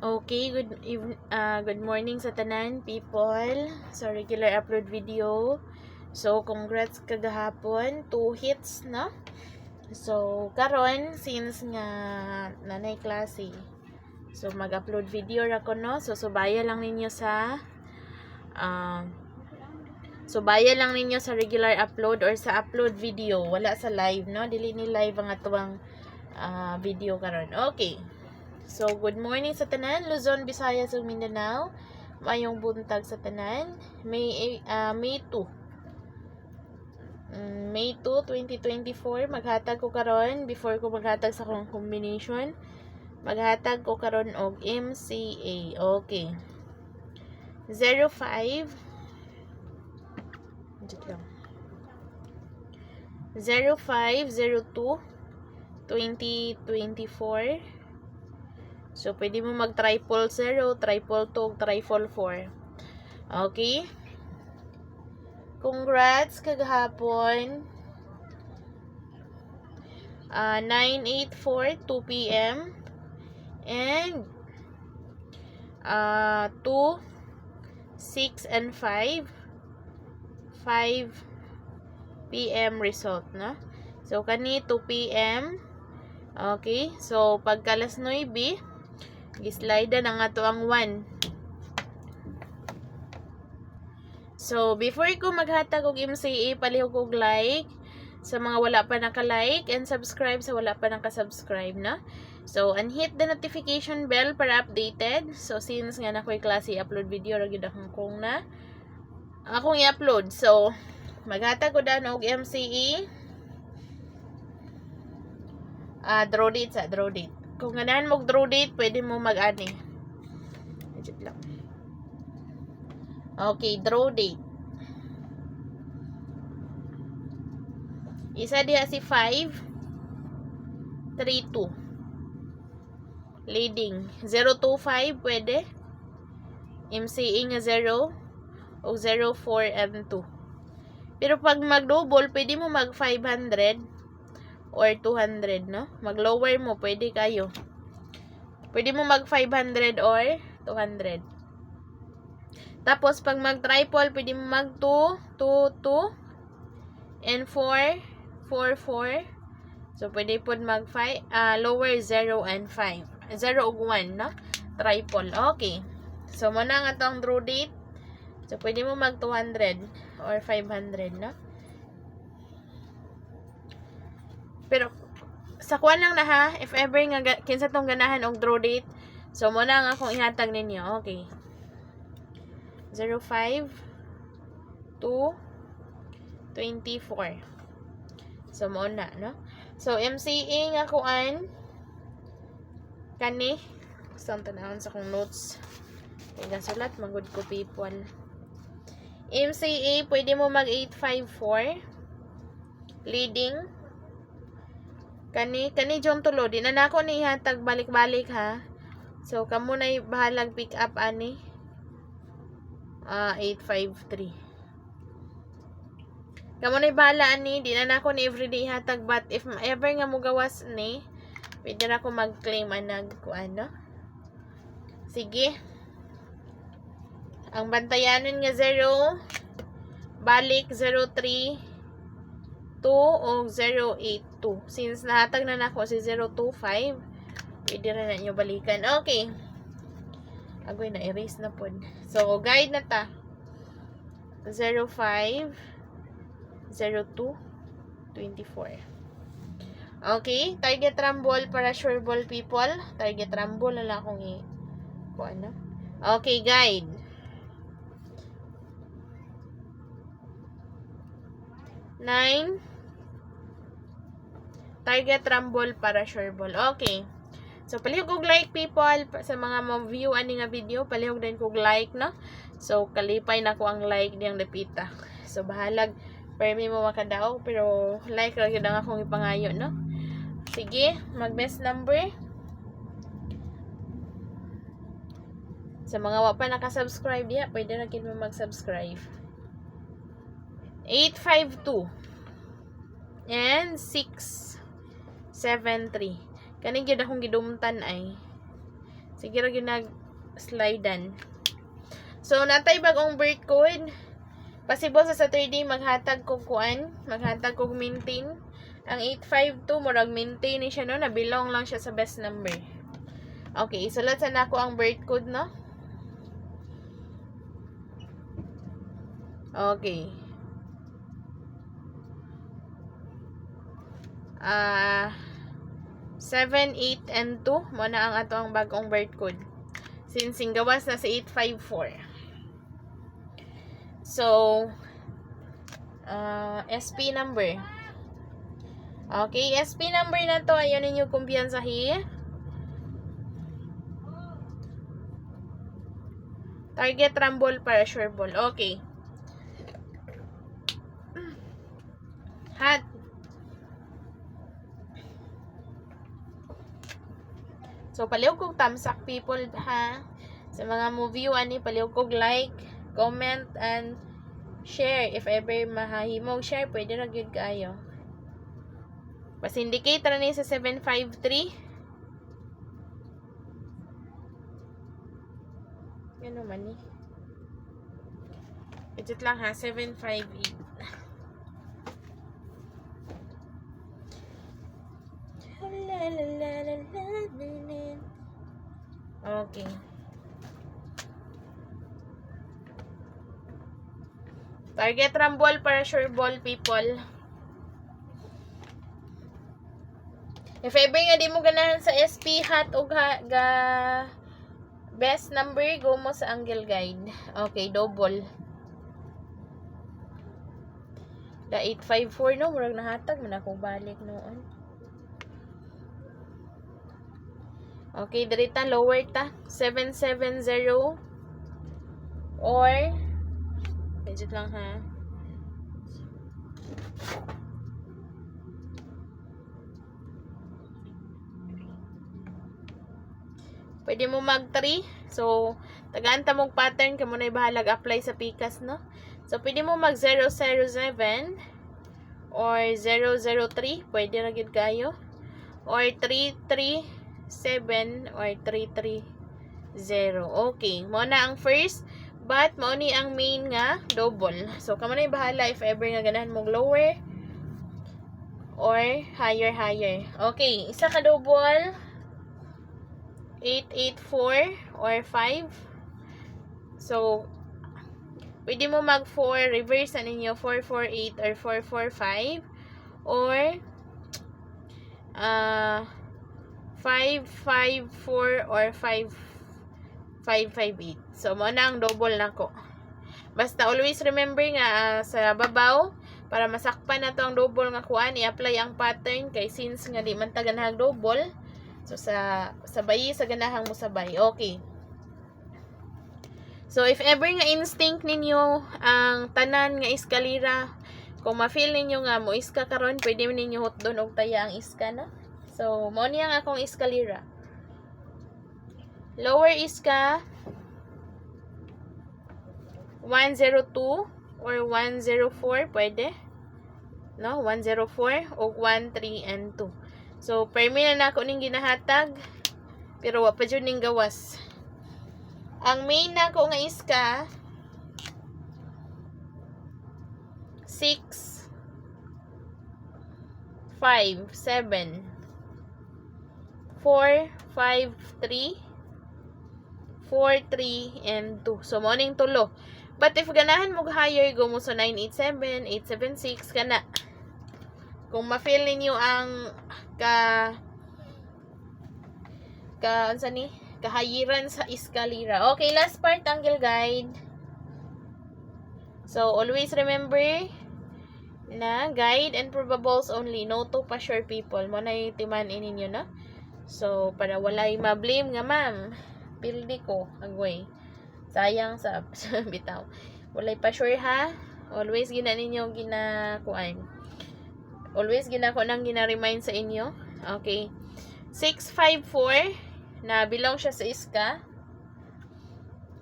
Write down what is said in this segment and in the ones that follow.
Okay, good morning sa tanan people sa regular upload video. So congrats kagahapon, 2 hits no. So karon since nga nanay klase. So mag-upload video ra ko no. So subaya lang ninyo sa regular upload or sa upload video, wala sa live no. Dili ni live ang atuang video karon. Okay. So, good morning sa tanan, Luzon, Visayas, ug Mindanao. Mayong buntag sa tanan. May 2, 2024, maghatag ko karon before ko maghatag sa akong combination. Maghatag ko karon og MCA. Okay. 05 0502 2024. So, pwede mo mag triple 0, triple 2, triple 4. Okay? Congrats kagahapon. 9:84, 2 p.m. And 2, 6, and 5 p.m. result, no? So, kani 2 p.m. Okay? So, pagkalas 9, gislide na nga to ang 1. So, before ko maghatag og MCA, palihog og like sa mga wala pa naka-like and subscribe sa wala pa naka-subscribe na. So, and hit the notification bell para updated. So, since nga na ko'y klase upload video, ragyod akong i-upload. So, maghatag ko dan og MCA. Draw date. Kung ganahan mo draw date, pwede mo mag-ani. Okay, draw date. Isa diha si 5, 3, 2. Leading. 025 pwede. MCA nga 0 o 04 and 2. Pero pag mag-double, pwede mo mag 500 or 200, no? Mag-lower mo, pwede kayo. Pwede mo mag 500 or 200. Tapos, pag mag-triple, pwede mo mag 2, 2, 2, and 4, 4, 4. So, pwede po mag 5, lower 0 and 5. 0 ug 1, no? Triple. Okay. So, muna nga itong draw date. So, pwede mo mag 200 or 500, no? Pero, sa kuwan lang na ha, if ever nga kinsa tong ganahan og draw date, so muna nga akong ihatag ninyo. Okay. 05 to 24. So muna, no? So MCA nga kuan kani saan tanahon sa akong notes. Kaya sulat magud ko people. MCA pwede mo mag 854 leading. Kani John tulo, di na nako ni ihatag balik-balik ha. So, kamo na bahalag pick up ani. 853. Kamo na bahala ani, di na nako ni everyday ihatag, but if ever nga mo gawas ni, pwede na ako mag-claim anag ko ano. Sige. Ang bantayanon nga 0, balik 03 2 o 082. Since nahatag na nako si 025, pwede na nyo balikan. Okay. Agoy na, erase na po. So, guide na ta. 05, 02, 24. Okay. Target rumble para sure ball people. Target rumble na lang akong ano. Okay, guide. 9. Target rumble para sure ball. Okay. So, palihog og like people sa mga ma-view ani nga video. Palihog din kog like, no? So, kalipay na ko ang like diyang dapita. So, bahalag permi mo makadaog. Pero, like lang yun ang akong ipangayo, no? Sige, mag-best number. Sa mga wa pa nakasubscribe diya, pwede na kin mo mag-subscribe. 852 and 673. Kaning gyud akong gidumtan ay Sige ra ginag-slidean. So, natay bagong birth code. Possible sa Saturday, maghatag kog kuan, maghatag kog maintain. Ang 852, murag maintain ni siya, no? Nabilong lang siya sa best number. Okay, isulat sa nako ang birth code, no? Okay. 7, 8, and 2. Mo na ang ato ang bagong birth code. Since gawas na sa 854. So, SP number. Okay, SP number na to. Ayaw ninyo kumpiyansahi. Target rumble para sure ball. Okay. Hat. So, paliw kog thumbs up people ha. Sa mga movie ani, paliw kog like, comment, and share. If ever mahahimog share, pwede na gyud kayo. Pas-indicate ra ni sa 753. Yan naman ni. Edit lang ha, 758. Okay. Target rumble para sure ball people. If ever nga di mo ganahan sa SP hat o ga best number, go mo sa angle guide. Okay, double. Da 854 no, murag nahatag man ako balik noon. Okay, dirita lower ta 770 or medyo lang ha. Pwede mo mag 3. So, tagaan ta mong pattern kamo na bahalag apply sa Pikas, no? So, pwede mo mag 007 or 003, pwede ra gid kayo. Or 337 or 330. Okay, mo na ang first, but mao ni ang main nga double. So, kamo na bahala if ever nga ganahan mong lower or higher. Okay, isa ka double 884 or 5. So, pwede mo mag 4, reverse na ninyo 448 or 445 or 554 or 5558. So, mo na ang double nako. Basta always remember nga sa babaw para masakpan na to ang double nga kuan, i-apply ang pattern kay since nga di man ta ganahang double. So, sa sabay, sa ganahang mo sabay. Okay. So, if ever nga instinct ninyo ang tanan nga iskalira, kung ma-feel ninyo nga mo iska karon, pwede ninyo hot doon og taya ang iska, no? So, mo niya nga akong iskalira. Lower iska 102 or 104, pwede. No? 104 o 1, 3, and 2. So, permi na ako ning ginahatag. Pero wa pa dyan ning gawas. Ang main na ako nga iska 6, 5, 7, 4, 5, 3, 4, 3, and 2. So, morning tulo. But if ganahan mo higher, go mo sa 987, 876, kana. Kung ma-feel ninyo ang kahayiran sa iskalira. Okay, last part, angle guide. So, always remember na guide and probables only. No to pa sure people. Mo na itiman ninyo, no? So, para walay ma-blame nga, ma'am. Pildi ko, agway. Sayang sa bitaw. Walay pa sure ha. Always gina ninyo ginakuan. Always ginako nang gina-remind sa inyo. Okay. 654 na belong siya sa iska.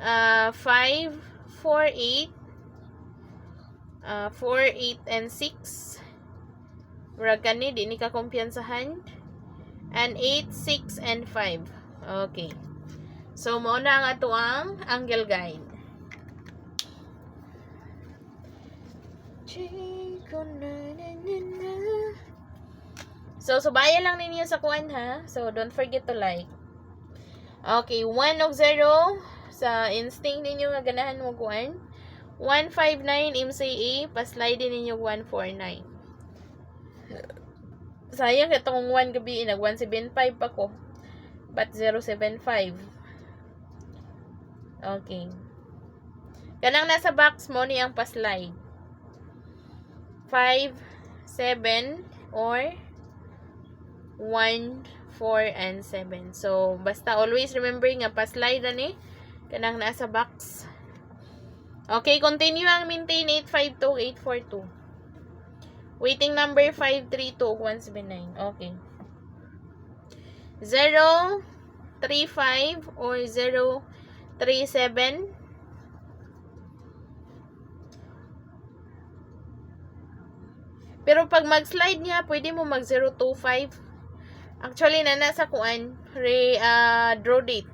548 4, 8, and 6. Ragani, di ni ka kumpiyansahan. And 8, 6, and 5. Okay. So, mao na ang ato ang angle guide. So, subayan lang ninyo sa kuan ha. So, don't forget to like. Okay, 1 og 0 sa instinct ninyo nga ganahan mo kuan. 159 MCA, pa-slide din ninyo 149. Sayang itong 1 gabi, nag 175 pa ko. But 075. Okay. Kanang nasa box mo ni ang pa-slide. 5, 7, or 1, 4, and 7. So, basta always remember nga pa-slide na ni kanang nasa box. Okay, continue ang maintain 852, 842. Waiting number 532, 179. Okay. 0, 35, or 0, 37. Pero pag mag-slide niya, pwede mo mag 025. Actually, nasa kuan, draw date.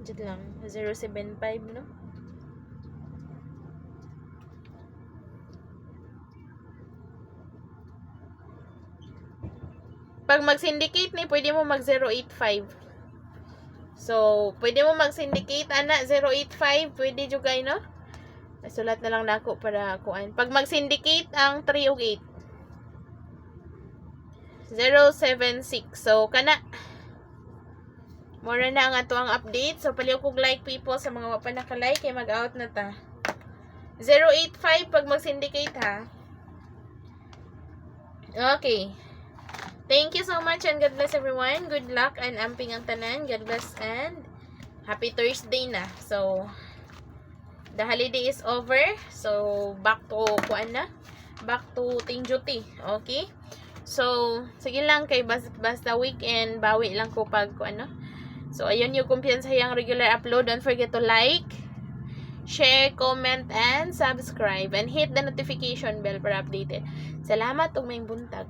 Diyan lang, 075, no? Pag mag-syndicate ni, pwede mo mag 085. So, pwede mo mag-syndicate, ana, 085, pwede juga, no? Sulat na lang nako para kuan. Pag mag-syndicate ang 3 ug 8. 076. So, kana. Mura na ang ato ang update. So, paliw kog like people sa mga wapa naka-like kay mag-out na ta. 085 pag mag-syndicate ha. Okay. Thank you so much and God bless everyone. Good luck and amping ang tanan. God bless and happy Thursday na. So, the holiday is over. So, back to kuan na. Back to ting duty. Okay? So, sige lang kay basta weekend, bawi lang ko pag ano. So, ayun yung kumpiyansa yung regular upload. Don't forget to like, share, comment, and subscribe. And hit the notification bell para updated. Salamat ug may buntag.